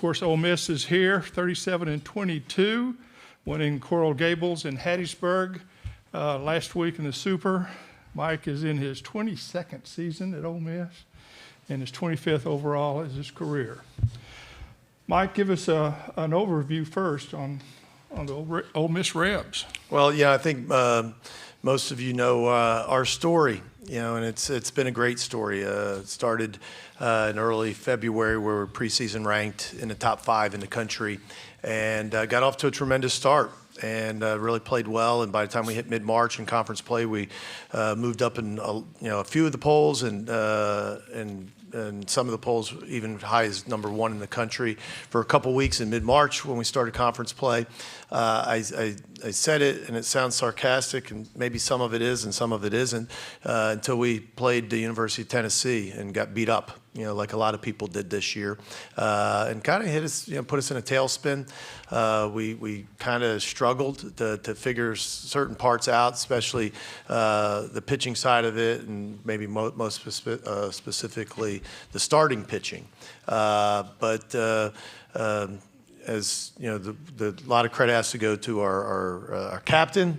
course, Ole Miss is here, 37-22, winning Coral Gables in Hattiesburg last week in the Super. Mike is in his 22nd season at Ole Miss and his 25th overall as his career. Mike, give us an overview first on the Ole Miss Rebs. Well, yeah, I think most of you know our story, and it's been a great story. It started in early February where we were preseason ranked in the top 5 in the country and got off to a tremendous start and really played well. And by the time we hit mid-March in conference play, we moved up in a few of the polls and some of the polls even high as number 1 in the country for a couple weeks in mid-March when we started conference play. I said it, and it sounds sarcastic, and maybe some of it is and some of it isn't, until we played the University of Tennessee and got beat up, like a lot of people did this year, and kind of hit us, put us in a tailspin. We kind of struggled to figure certain parts out, especially the pitching side of it, and maybe most specifically the starting pitching. As the lot of credit has to go to our captain,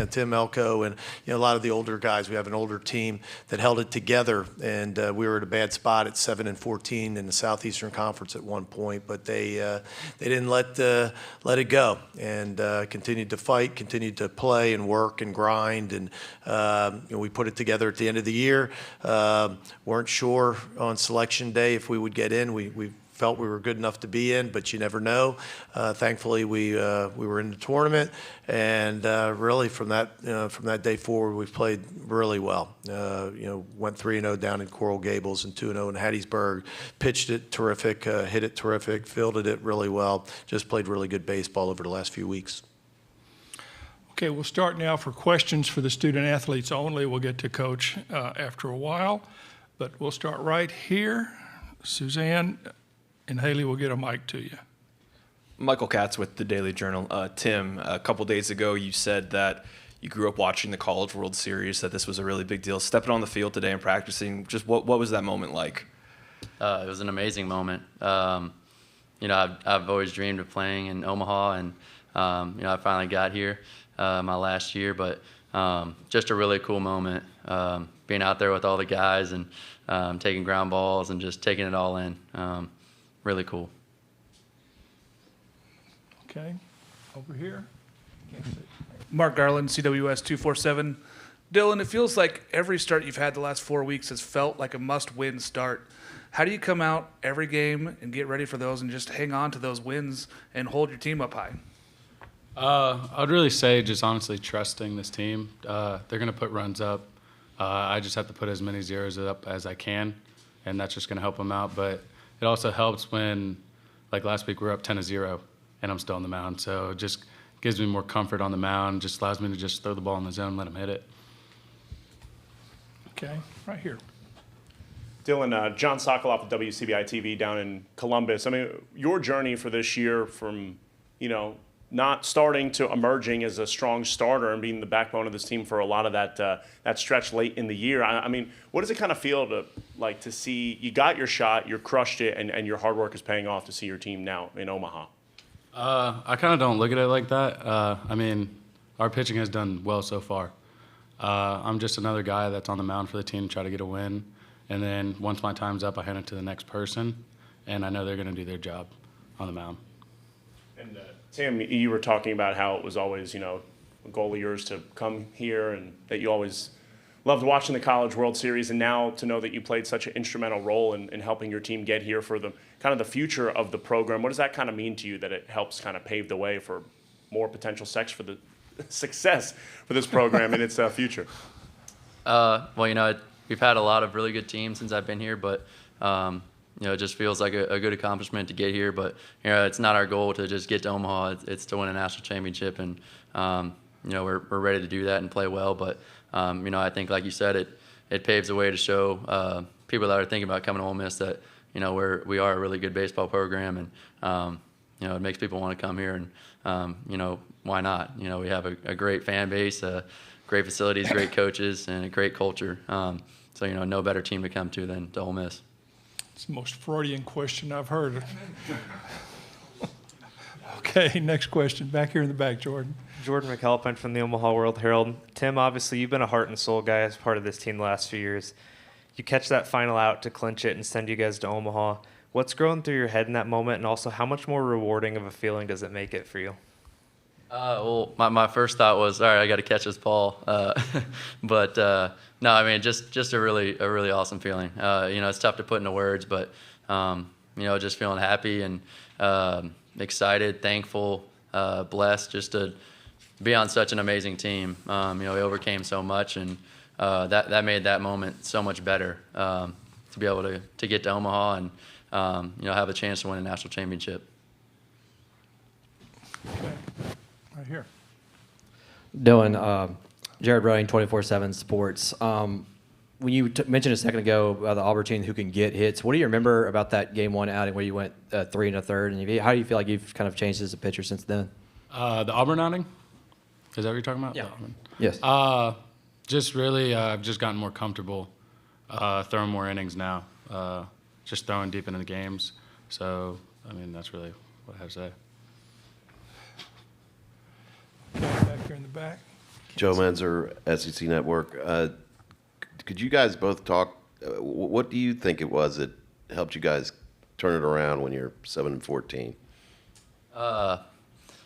Tim Elko, and a lot of the older guys. We have an older team that held it together, and we were at a bad spot at 7-14 in the Southeastern Conference at one point, but they didn't let it go, and continued to fight, continued to play and work and grind, and we put it together at the end of the year. Weren't sure on selection day if we would get in. We felt we were good enough to be in, but you never know. Thankfully, we were in the tournament, and really from that day forward, we've played really well. Went 3-0 down in Coral Gables and 2-0 in Hattiesburg. Pitched it terrific, hit it terrific, fielded it really well. Just played really good baseball over the last few weeks. Okay, we'll start now for questions for the student athletes only. We'll get to Coach after a while, but we'll start right here. Suzanne and Haley will get a mic to you. Michael Katz with the Daily Journal. Tim, a couple days ago you said that you grew up watching the College World Series, that this was a really big deal. Stepping on the field today and practicing, just what was that moment like? It was an amazing moment. I've always dreamed of playing in Omaha, and I finally got here my last year, but just a really cool moment, being out there with all the guys and taking ground balls and just taking it all in. Really cool. Okay, over here. Mark Garland, CWS 247. Dylan, it feels like every start you've had the last 4 weeks has felt like a must-win start. How do you come out every game and get ready for those and just hang on to those wins and hold your team up high? I'd really say just honestly trusting this team. They're going to put runs up. I just have to put as many zeros up as I can, and that's just going to help them out. But it also helps when, like last week, we're up 10-0, and I'm still on the mound. So it just gives me more comfort on the mound, just allows me to just throw the ball in the zone and let them hit it. Okay, right here. Dylan, John Sokoloff with WCBI TV down in Columbus. I mean, your journey for this year from, not starting to emerging as a strong starter and being the backbone of this team for a lot of that stretch late in the year. I mean, what does it kind of feel to see you got your shot, you crushed it, and your hard work is paying off to see your team now in Omaha? I kind of don't look at it like that. Our pitching has done well so far. I'm just another guy that's on the mound for the team to try to get a win. And then once my time's up, I hand it to the next person, and I know they're going to do their job on the mound. And Tim, you were talking about how it was always, a goal of yours to come here and that you always loved watching the College World Series, and now to know that you played such an instrumental role in helping your team get here for the kind of the future of the program. What does that kind of mean to you, that it helps kind of pave the way for more potential success for this program in its future? We've had a lot of really good teams since I've been here, but it just feels like a good accomplishment to get here. But it's not our goal to just get to Omaha. It's to win a national championship, and we're ready to do that and play well. But I think, like you said, it paves the way to show people that are thinking about coming to Ole Miss that we are a really good baseball program, and it makes people want to come here, and why not? We have a great fan base, great facilities, great coaches, and a great culture. So no better team to come to than to Ole Miss. It's the most Freudian question I've heard. Okay, next question. Back here in the back, Jordan. Jordan McAlpine from the Omaha World Herald. Tim, obviously you've been a heart and soul guy as part of this team the last few years. You catch that final out to clinch it and send you guys to Omaha. What's going through your head in that moment, and also how much more rewarding of a feeling does it make it for you? Well, my first thought was, all right, I got to catch this ball. But no, I mean, just a really awesome feeling. It's tough to put into words, but just feeling happy and excited, thankful, blessed, just to be on such an amazing team. We overcame so much, and that made that moment so much better. To be able to get to Omaha and have a chance to win a national championship. Okay, right here. Dylan, Jared Running, 24/7 Sports. When you mentioned a second ago about the Auburn team who can get hits, what do you remember about that game one outing where you went 3 1/3? And how do you feel like you've kind of changed as a pitcher since then? The Auburn outing? Is that what you're talking about? Yeah. The Auburn. Yes. Just really, I've just gotten more comfortable throwing more innings now, just throwing deep into the games. So, I mean, that's really what I have to say. Okay, back here in the back. Joe Menzer, SEC Network. Could you guys both talk? What do you think it was that helped you guys turn it around when you're 7-14?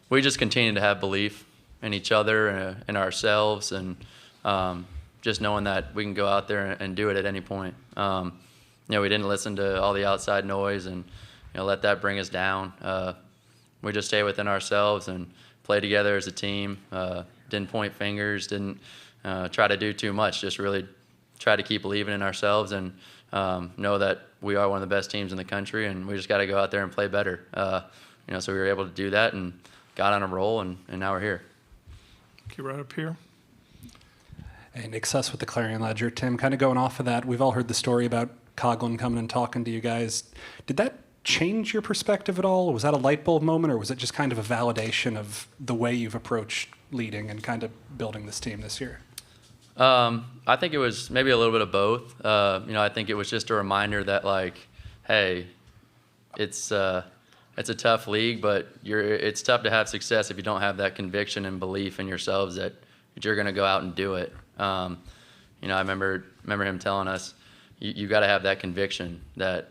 We just continue to have belief in each other and ourselves, and just knowing that we can go out there and do it at any point. We didn't listen to all the outside noise and let that bring us down. We just stay within ourselves and play together as a team. Didn't point fingers, didn't try to do too much, just really try to keep believing in ourselves and know that we are one of the best teams in the country, and we just got to go out there and play better. So we were able to do that and got on a roll, and now we're here. Okay, right up here. Hey, Nick Suss with the Clarion Ledger. Tim, kind of going off of that, we've all heard the story about Coughlin coming and talking to you guys. Did that change your perspective at all? Was that a light bulb moment, or was it just kind of a validation of the way you've approached leading and kind of building this team this year? I think it was maybe a little bit of both. I think it was just a reminder that, hey, it's a tough league, but it's tough to have success if you don't have that conviction and belief in yourselves that you're going to go out and do it. I remember him telling us, you got to have that conviction that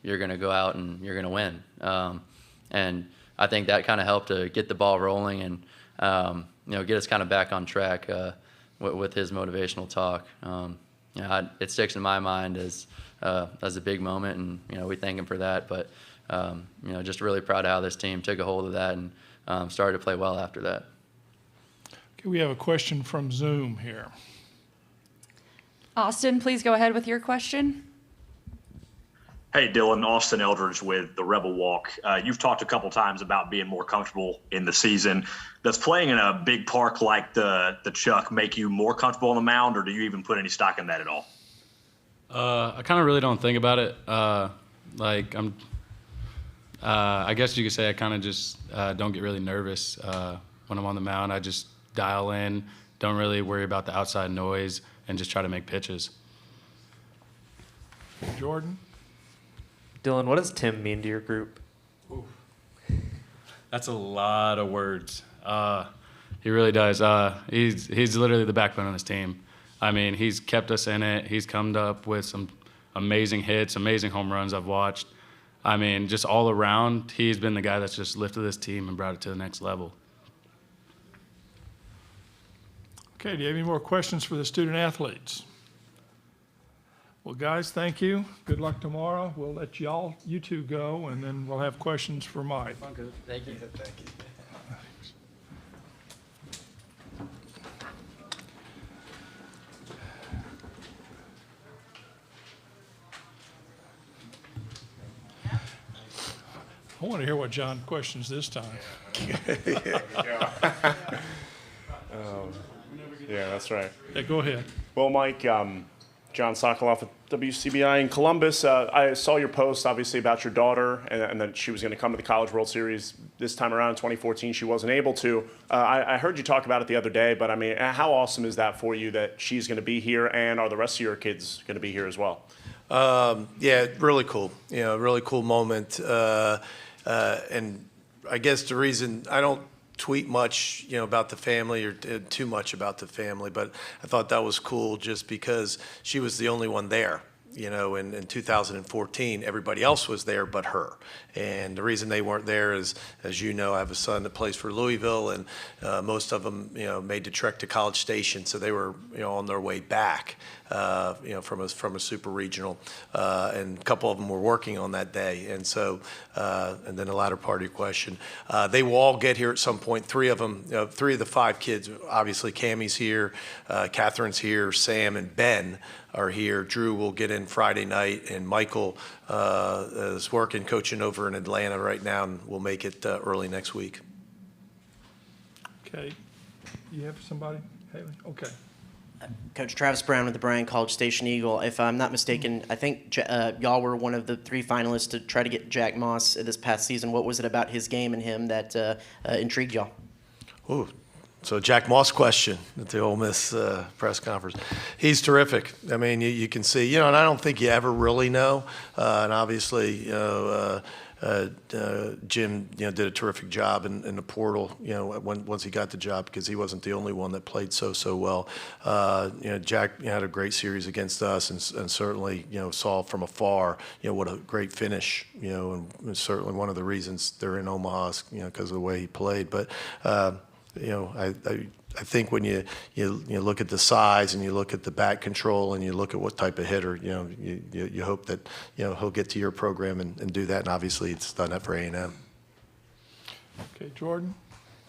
you're going to go out and you're going to win. And I think that kind of helped to get the ball rolling and get us kind of back on track with his motivational talk. It sticks in my mind as a big moment, and we thank him for that. But just really proud of how this team took a hold of that and started to play well after that. Okay, we have a question from Zoom here. Austin, please go ahead with your question. Hey, Dylan, Austin Eldridge with the Rebel Walk. You've talked a couple times about being more comfortable in the season. Does playing in a big park like the Chuck make you more comfortable on the mound, or do you even put any stock in that at all? I kind of really don't think about it. I guess you could say I kind of just don't get really nervous when I'm on the mound. I just dial in, don't really worry about the outside noise, and just try to make pitches. Jordan? Dylan, what does Tim mean to your group? That's a lot of words. He really does. He's literally the backbone of this team. I mean, he's kept us in it. He's come up with some amazing hits, amazing home runs I've watched. I mean, just all around, he's been the guy that's just lifted this team and brought it to the next level. Okay, do you have any more questions for the student athletes? Well, guys, thank you. Good luck tomorrow. We'll let you two go, and then we'll have questions for Mike. Thank you. Thank you. I want to hear what John questions this time. Yeah, that's right. Yeah, go ahead. Well, Mike, John Sokoloff with WCBI in Columbus. I saw your post, obviously, about your daughter and that she was going to come to the College World Series this time around in 2014. She wasn't able to. I heard you talk about it the other day, but, I mean, how awesome is that for you that she's going to be here, and are the rest of your kids going to be here as well? Yeah, really cool. Really cool moment. And I guess the reason I don't tweet much, about the family or too much about the family, but I thought that was cool just because she was the only one there. In 2014, everybody else was there but her. And the reason they weren't there is, as you know, I have a son that plays for Louisville, and most of them, made the trek to College Station, so they were, on their way back, from a super regional, and a couple of them were working on that day. And so, and then the latter part of your question, they will all get here at some point. Three of them, three of the five kids, obviously Cammie's here, Catherine's here, Sam and Ben are here. Drew will get in Friday night, and Michael is working, coaching over in Atlanta right now, and will make it early next week. Okay. You have somebody? Haley? Okay. Coach Travis Brown with the Bryan College Station Eagle. If I'm not mistaken, I think y'all were one of the three finalists to try to get Jack Moss this past season. What was it about his game and him that intrigued y'all? Ooh. So Jack Moss question at the Ole Miss press conference. He's terrific. I mean, you can see, and I don't think you ever really know. And obviously, Jim, did a terrific job in the portal, once he got the job, because he wasn't the only one that played so well. Jack had a great series against us, and certainly, saw from afar, what a great finish, and certainly one of the reasons they're in Omaha, because of the way he played. But I think when you look at the size and you look at the bat control and you look at what type of hitter, you hope that he'll get to your program and do that. And obviously, it's done that for A&M. Okay, Jordan.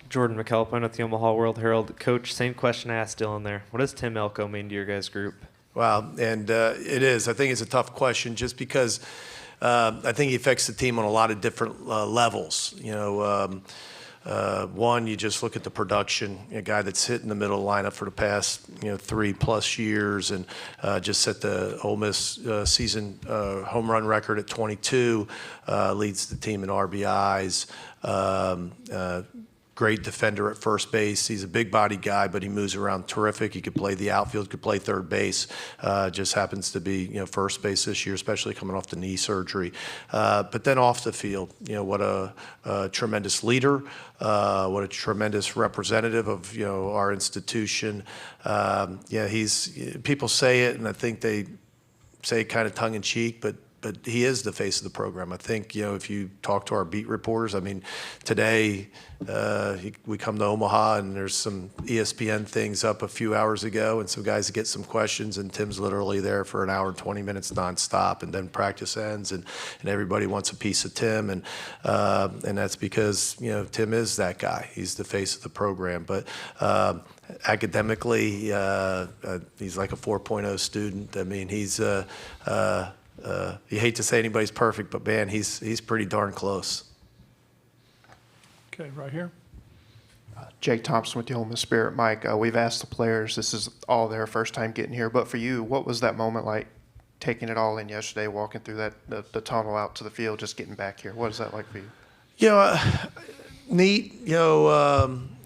Jordan McAlpine with the Omaha World Herald. Coach, same question I asked Dylan there. What does Tim Elko mean to your guys' group? Wow, and it is. I think it's a tough question just because I think he affects the team on a lot of different levels. One, you just look at the production, a guy that's hit in the middle lineup for the past 3+ years, and just set the Ole Miss season home run record at 22, leads the team in RBIs. Great defender at first base. He's a big body guy, but he moves around terrific. He could play the outfield, could play third base. Just happens to be first base this year, especially coming off the knee surgery. But then off the field, what a tremendous leader, what a tremendous representative of our institution. People say it, and I think they say it kind of tongue in cheek, but he is the face of the program. I think, if you talk to our beat reporters, I mean, today we come to Omaha and there's some ESPN things up a few hours ago and some guys get some questions, and Tim's literally there for an hour and 20 minutes nonstop, and then practice ends and everybody wants a piece of Tim, and that's because, Tim is that guy. He's the face of the program. But academically, he's like a 4.0 student. I mean, he's you hate to say anybody's perfect, but man, he's pretty darn close. Okay, right here. Jake Thompson with the Ole Miss Spirit. Mike, we've asked the players, this is all their first time getting here, but for you, what was that moment like, taking it all in yesterday, walking through the tunnel out to the field, just getting back here? What is that like for you? Neat,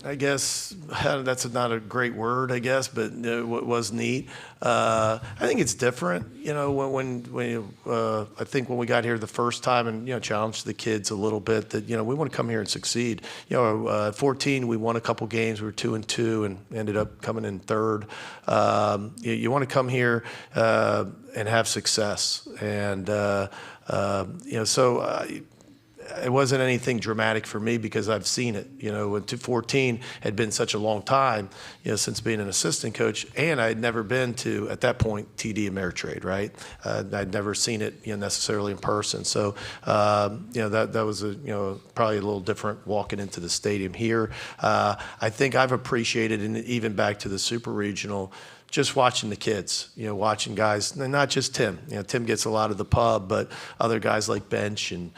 I guess that's not a great word, I guess, but it was neat. I think it's different, I think when we got here the first time and, challenged the kids a little bit that, we want to come here and succeed. At 14, we won a couple games. We were 2-2 and ended up coming in third. You want to come here and have success. And, it wasn't anything dramatic for me because I've seen it. 2014 had been such a long time, since being an assistant coach, and I had never been to, at that point, TD Ameritrade, right? I'd never seen it, necessarily in person. So, that was probably a little different walking into the stadium here. I think I've appreciated, and even back to the Super Regional, just watching the kids, watching guys, and not just Tim. Tim gets a lot of the pub, but other guys like Bench and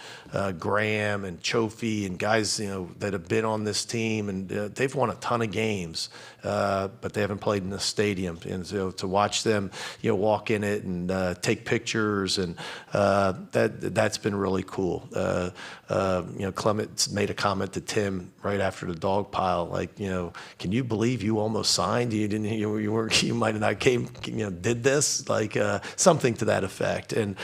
Graham and Chofie and guys, that have been on this team, and they've won a ton of games, but they haven't played in the stadium. And so to watch them, walk in it and take pictures, and that's been really cool. Clement made a comment to Tim right after the dog pile, like, can you believe you almost signed? You didn't, you might have not did this, like something to that effect. And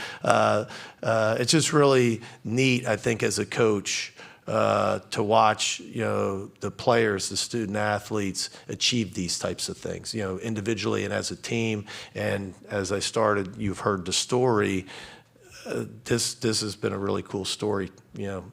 it's just really neat, I think, as a coach, to watch, the players, the student athletes achieve these types of things, individually and as a team. And as I started, you've heard the story. This has been a really cool story,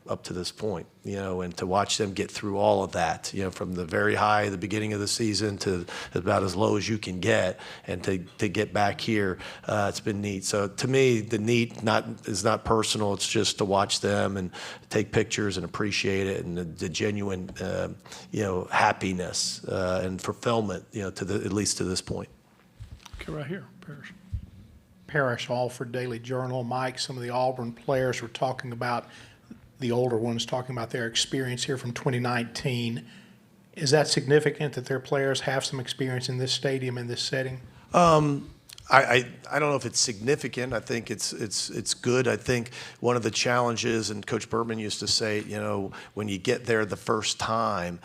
up to this point, and to watch them get through all of that, from the very high, the beginning of the season, to about as low as you can get, and to get back here, it's been neat. So to me, the neat is not personal. It's just to watch them and take pictures and appreciate it, and the genuine, happiness and fulfillment, at least to this point. Okay, right here, Parrish. Parrish, Alford Daily Journal. Mike, some of the Auburn players were talking about, the older ones talking about their experience here from 2019. Is that significant that their players have some experience in this stadium, in this setting? I don't know if it's significant. I think it's good. I think one of the challenges, and Coach Bertman used to say, when you get there the first time,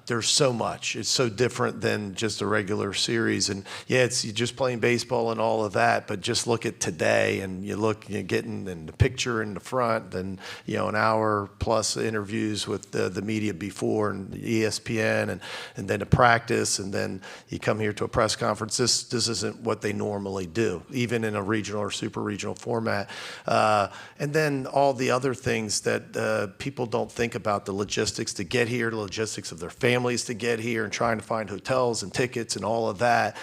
there's so much. It's so different than just a regular series. And yeah, you're just playing baseball and all of that, but just look at today, and you're getting in the picture in the front, and an hour plus interviews with the media before, and ESPN, and then a practice, and then you come here to a press conference. This isn't what they normally do, even in a regional or super regional format. And then all the other things that people don't think about, the logistics to get here, the logistics of their families to get here, and trying to find hotels and tickets and all of that.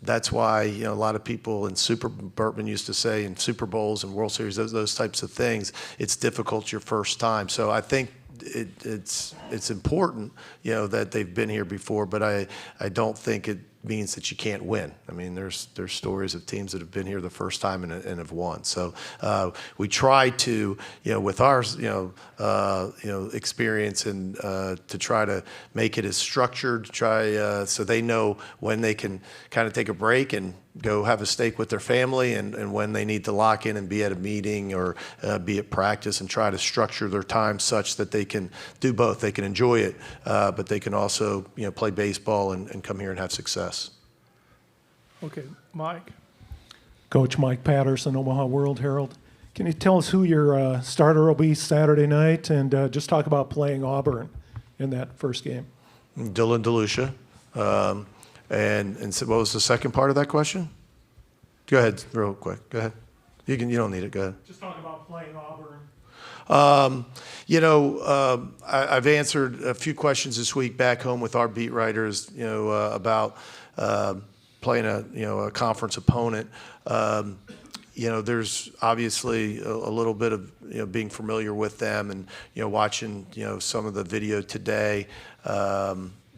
That's why, a lot of people in Bertman used to say, in Super Bowls and World Series, those types of things, it's difficult your first time. So I think it's important, that they've been here before, but I don't think it means that you can't win. I mean, there's stories of teams that have been here the first time and have won. So we try to, with our, experience, and to try to make it as structured, so they know when they can kind of take a break and go have a steak with their family, and when they need to lock in and be at a meeting or be at practice, and try to structure their time such that they can do both. They can enjoy it, but they can also, play baseball and come here and have success. Okay, Mike. Coach Mike Patterson, Omaha World Herald. Can you tell us who your starter will be Saturday night, and just talk about playing Auburn in that first game? Dylan DeLucia. And so what was the second part of that question? Go ahead, real quick. Go ahead. You don't need it. Go ahead. Just talk about playing Auburn. I've answered a few questions this week back home with our beat writers, about playing a conference opponent. There's obviously a little bit of being familiar with them, and watching some of the video today.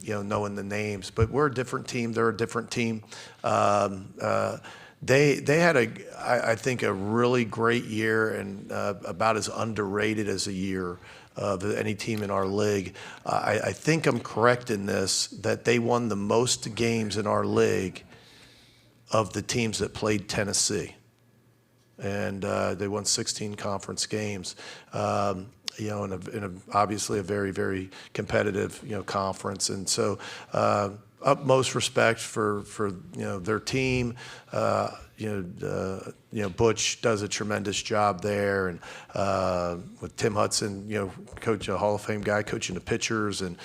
Knowing the names, but we're a different team. They're a different team. They had I think a really great year, and about as underrated as a year of any team in our league. I think I'm correct in this, that they won the most games in our league of the teams that played Tennessee, and they won 16 conference games. In obviously a very, very competitive, conference. And so utmost respect for their team. Butch does a tremendous job there, and with Tim Hudson, coach, a Hall of Fame guy, coaching the pitchers, and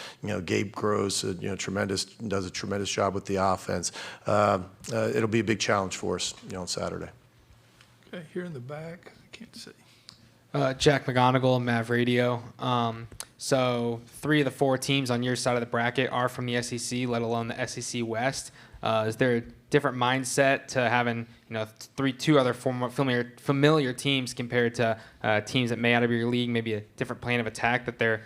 Gabe Gross, does a tremendous job with the offense. It'll be a big challenge for us, on Saturday. Okay, here in the back, I can't see. Jack McGonigal, Mav Radio. So 3 of the 4 teams on your side of the bracket are from the SEC, let alone the SEC West. Is there a different mindset to having two other familiar teams compared to teams that may out of your league, maybe a different plan of attack that they're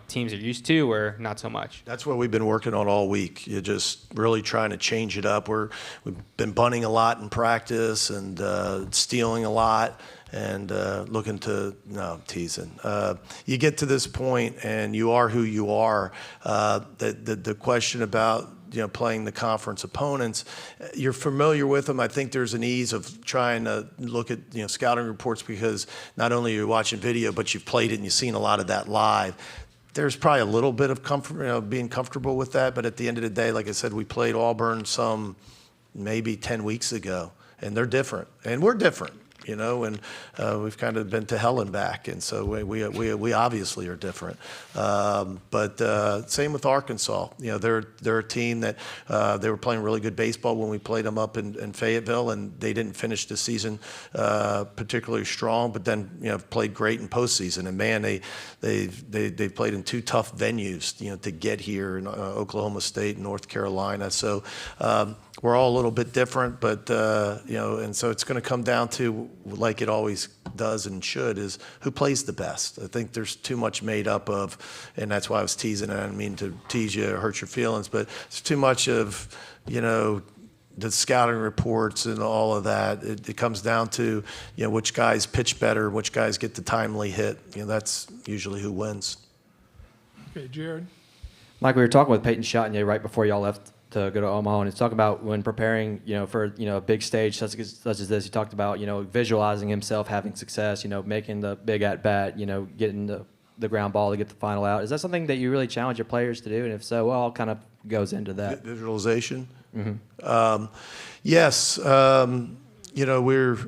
teams are used to, or not so much? That's what we've been working on all week. You're just really trying to change it up. We've been bunting a lot in practice, and stealing a lot, and looking to, no, teasing. You get to this point, and you are who you are. The question about playing the conference opponents, you're familiar with them. I think there's an ease of trying to look at scouting reports, because not only are you watching video, but you've played it and you've seen a lot of that live. there's probably a little bit of comfort, being comfortable with that. But at the end of the day, like I said, we played Auburn maybe 10 weeks ago, and they're different, and we're different. And we've kind of been to hell and back, and so we obviously are different. But same with Arkansas. They're a team that they were playing really good baseball when we played them up in Fayetteville, and they didn't finish the season particularly strong, but then played great in postseason. And man, they played in two tough venues, to get here in Oklahoma State and North Carolina. So. We're all a little bit different, but and so it's going to come down to, like it always does and should, is who plays the best. I think there's too much made up of, and that's why I was teasing. And I didn't mean to tease you or hurt your feelings, but it's too much of, the scouting reports and all of that. It comes down to, which guys pitch better, which guys get the timely hit. That's usually who wins. Okay, Jared. Mike, we were talking with Peyton Chatagnier right before y'all left to go to Omaha, and it's talking about when preparing, for a big stage such as this. He talked about visualizing himself having success, making the big at bat, getting the ground ball to get the final out. Is that something that you really challenge your players to do? And if so, what all kind of goes into that? Visualization. Mm-hmm. Yes. We're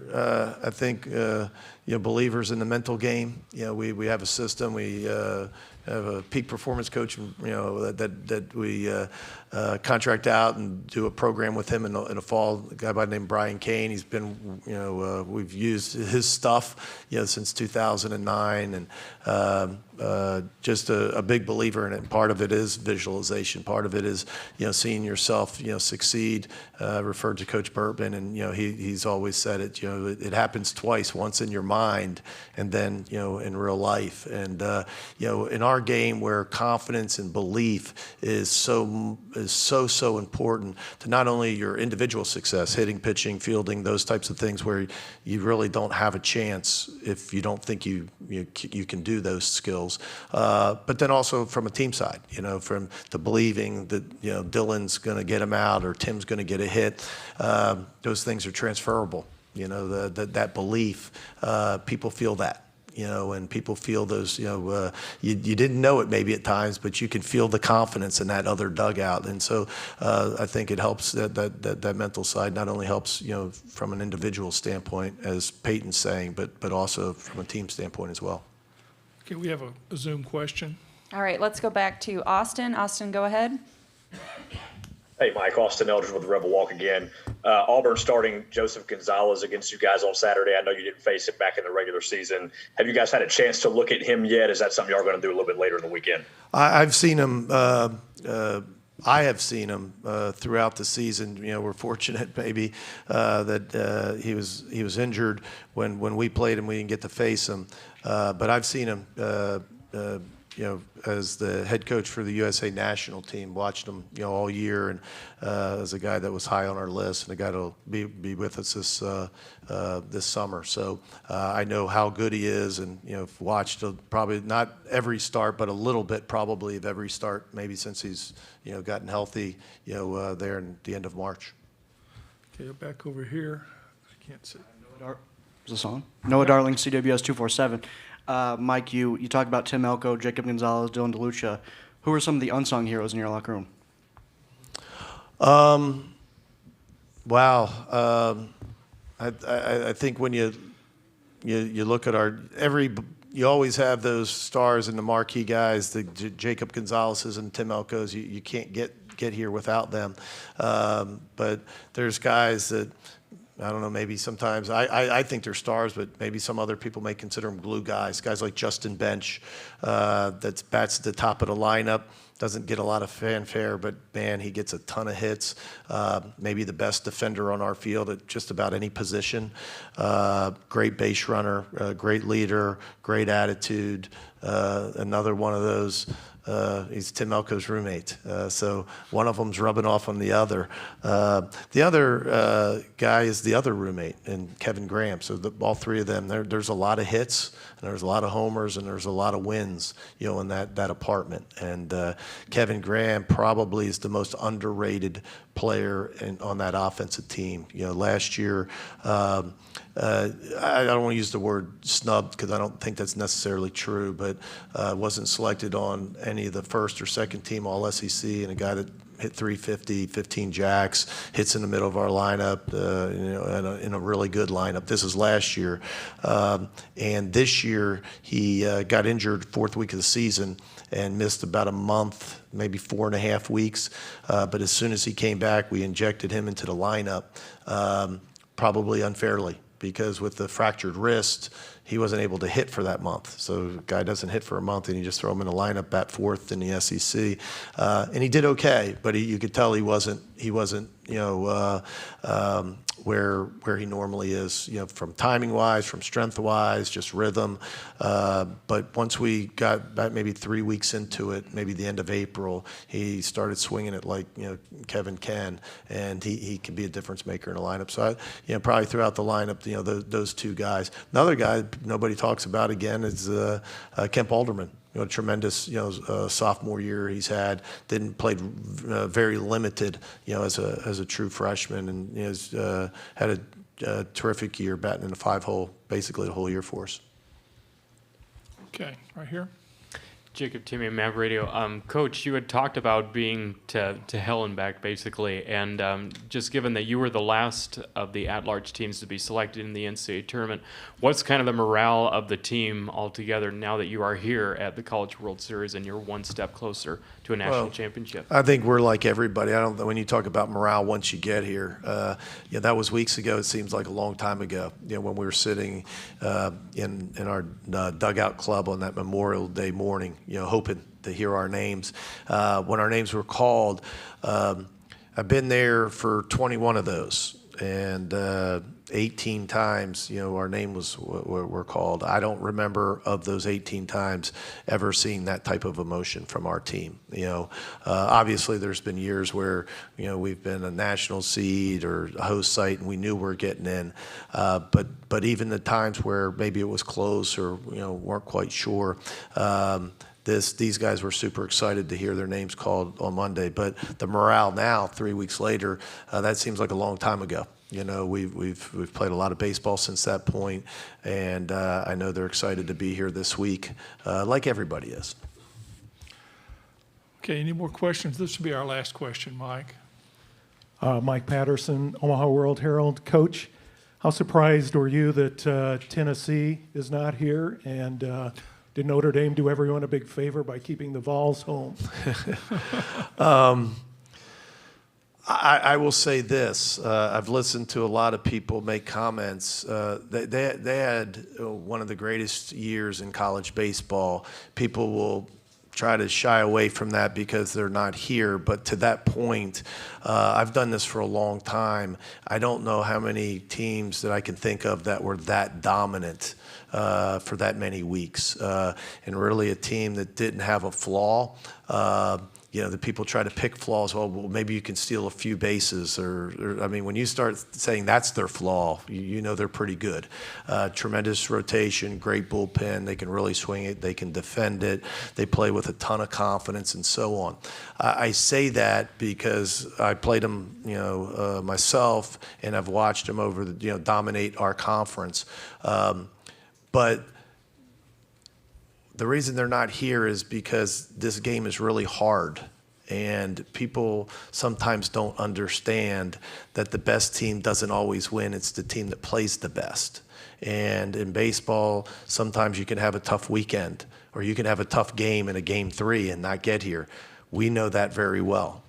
I think believers in the mental game. We have a system. We have a peak performance coach, that we contract out and do a program with him in the fall. A guy by the name of Brian Kane. He's been, we've used his stuff, since 2009, and just a big believer in it. And part of it is visualization. Part of it is, seeing yourself, succeed. Referred to Coach Burtman, and he's always said it. It happens twice: once in your mind, and then in real life. And in our game, where confidence and belief is so important to not only your individual success, hitting, pitching, fielding, those types of things, where you really don't have a chance if you don't think you can do those skills. But then also from a team side, from the believing that Dylan's going to get him out or Tim's going to get a hit. Those things are transferable. That belief, people feel that. And people feel those, you didn't know it maybe at times, but you can feel the confidence in that other dugout. And so I think it helps that mental side not only helps, from an individual standpoint, as Peyton's saying, but also from a team standpoint as well. Okay, we have a Zoom question. All right, let's go back to Austin. Austin, go ahead. Hey, Mike, Austin Eldridge with the Rebel Walk again. Auburn starting Joseph Gonzalez against you guys on Saturday. I know you didn't face him back in the regular season. Have you guys had a chance to look at him yet? Is that something you are going to do a little bit later in the weekend? I've seen him. I have seen him throughout the season. We're fortunate maybe that he was injured when we played him. We didn't get to face him, but I've seen him. As the head coach for the USA national team, watched him, all year, and as a guy that was high on our list, and a guy that'll be with us this summer. So I know how good he is, and watched probably not every start, but a little bit probably of every start, maybe since he's gotten healthy, there in the end of March. Okay, back over here. I can't see. Is this on? Noah Darling, CWS 247. Mike, you talked about Tim Elko, Jacob Gonzalez, Dylan DeLucia. Who are some of the unsung heroes in your locker room? Wow. I think when you look at you always have those stars and the marquee guys, the Jacob Gonzalez's and Tim Elko's. You can't get here without them. But there's guys that, I don't know, maybe sometimes I think they're stars, but maybe some other people may consider them glue guys. Guys like Justin Bench, that bats at the top of the lineup, doesn't get a lot of fanfare, but man, he gets a ton of hits. Maybe the best defender on our field at just about any position. Great base runner, great leader, great attitude. Another one of those. He's Tim Elko's roommate, so one of them's rubbing off on the other. The other guy is the other roommate, and Kevin Graham. So all three of them, there's a lot of hits. and there's a lot of homers, and there's a lot of wins, in that apartment. And Kevin Graham probably is the most underrated player on that offensive team. Last year, I don't want to use the word snubbed because I don't think that's necessarily true, but wasn't selected on any of the first or second team All SEC, and a guy that hit 350, 15 jacks, hits in the middle of our lineup, in a really good lineup. This is last year. And this year, he got injured fourth week of the season and missed about a month, maybe 4.5 weeks. But as soon as he came back, we injected him into the lineup, probably unfairly, because with the fractured wrist, he wasn't able to hit for that month. So the guy doesn't hit for a month, and you just throw him in the lineup, bat fourth in the SEC. And he did okay, but you could tell he wasn't where he normally is, from timing wise, from strength wise, just rhythm. But once we got about maybe 3 weeks into it, maybe the end of April, he started swinging it like Kevin can, and he can be a difference maker in a lineup. So probably throughout the lineup, those two guys. Another guy nobody talks about again is Kemp Alderman. A tremendous, sophomore year he's had. Played very limited, as a true freshman, and has had a terrific year batting in the 5-hole basically the whole year for us. Okay, right here. Jacob Timmy, Mav Radio. Coach, you had talked about being to hell and back, basically, and just given that you were the last of the at-large teams to be selected in the NCAA tournament, what's kind of the morale of the team altogether now that you are here at the College World Series and you're one step closer to a national championship? I think we're like everybody. When you talk about morale once you get here, that was weeks ago. It seems like a long time ago. When we were sitting in our dugout club on that Memorial Day morning, hoping to hear our names. When our names were called, I've been there for 21 of those, and 18 times, our name were called. I don't remember of those 18 times ever seeing that type of emotion from our team. Obviously there's been years where, we've been a national seed or a host site and we knew we were getting in. But even the times where maybe it was close or, weren't quite sure, these guys were super excited to hear their names called on Monday. But the morale now, 3 weeks later, that seems like a long time ago. We've played a lot of baseball since that point, and I know they're excited to be here this week, like everybody is. Okay, any more questions? This will be our last question, Mike. Mike Patterson, Omaha World Herald. Coach, how surprised were you that Tennessee is not here, and did Notre Dame do everyone a big favor by keeping the Vols home? I will say this. I've listened to a lot of people make comments. They had one of the greatest years in college baseball. People will try to shy away from that because they're not here. But to that point, I've done this for a long time. I don't know how many teams that I can think of that were that dominant for that many weeks. And really a team that didn't have a flaw. The people try to pick flaws. Well, maybe you can steal a few bases, or when you start saying that's their flaw, they're pretty good. Tremendous rotation, great bullpen. They can really swing it. They can defend it. They play with a ton of confidence, and so on. I say that because I played them, myself, and I've watched them dominate our conference. But the reason they're not here is because this game is really hard, and people sometimes don't understand that the best team doesn't always win. It's the team that plays the best. And in baseball, sometimes you can have a tough weekend, or you can have a tough game in a game 3 and not get here. We know that very well.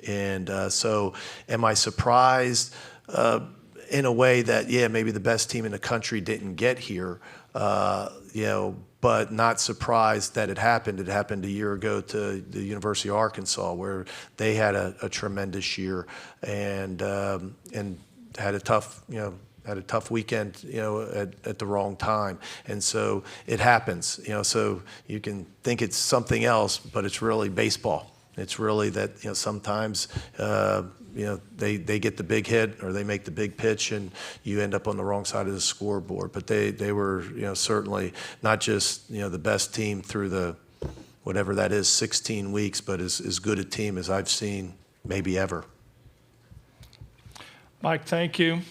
And so am I surprised in a way that, maybe the best team in the country didn't get here, but not surprised that it happened. It happened a year ago to the University of Arkansas, where they had a tremendous year and had a tough weekend, at the wrong time. And so it happens, so you can think it's something else, but it's really baseball. It's really that, sometimes, they get the big hit or they make the big pitch and you end up on the wrong side of the scoreboard. But they were, certainly not just, the best team through the, whatever that is, 16 weeks, but as good a team as I've seen maybe ever. Mike, thank you.